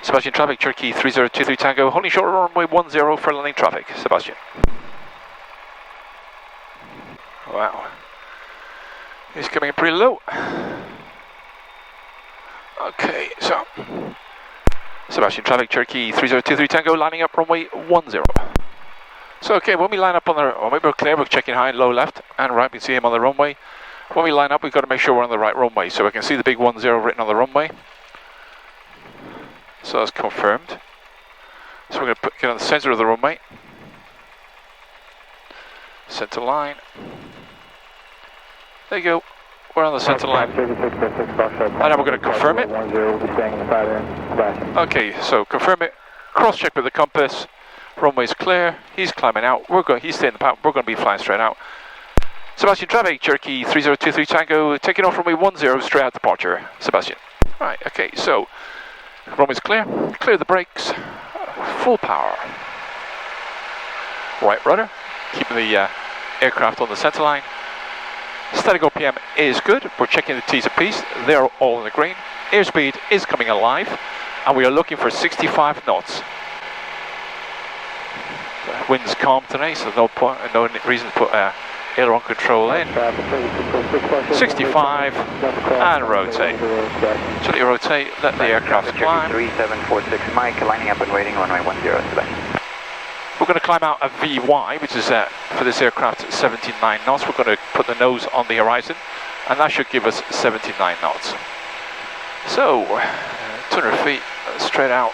Sebastian traffic, Cherokee 3023 Tango, holding short runway 10 for landing traffic. Sebastian. Wow. He's coming in pretty low. Okay, so Sebastian traffic, Cherokee 3023 Tango, lining up runway 10. So okay, when we line up on the, or maybe we're clear, we're checking high and low left and right, we can see him on the runway. When we line up, we've got to make sure we're on the right runway, so we can see the big 10 written on the runway. So that's confirmed. So we're going to get on the center of the runway. Center line. There you go. We're on the center line. And now we're going to confirm it. Okay, so confirm it. Cross check with the compass. Runway's clear. He's climbing out. He's staying in the pattern. We're going to be flying straight out. Sebastian traffic, Cherokee 3023 Tango, taking off runway 10, straight out departure. Sebastian. Right, okay, so runway's clear. Clear the brakes. Full power. Right rudder. Keeping the aircraft on the center line. Static RPM is good. We're checking the T's and P's. They're all in the green. Airspeed is coming alive. And we are looking for 65 knots. The wind's calm today, so no reason to put aileron control in. 65 and rotate. Gently rotate, let the aircraft climb. 3746 Mike, lining up and waiting runway 10 Sebastian. We're going to climb out a VY, which is for this aircraft 79 knots. We're going to put the nose on the horizon, and that should give us 79 knots. So, 200 feet straight out.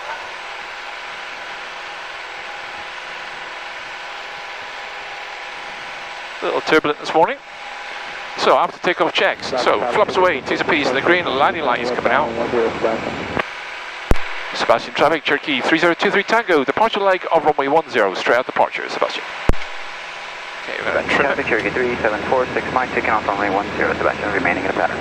A little turbulent this morning. So after takeoff checks, so flaps away, T's and P's in the green, landing light is coming out. Sebastian traffic, Cherokee 3023 Tango, departure leg of runway 10, straight out departure, Sebastian. Okay, we're going to trim it. Cherokee 3746 Mike, taking off runway 10, Sebastian, remaining in the pattern.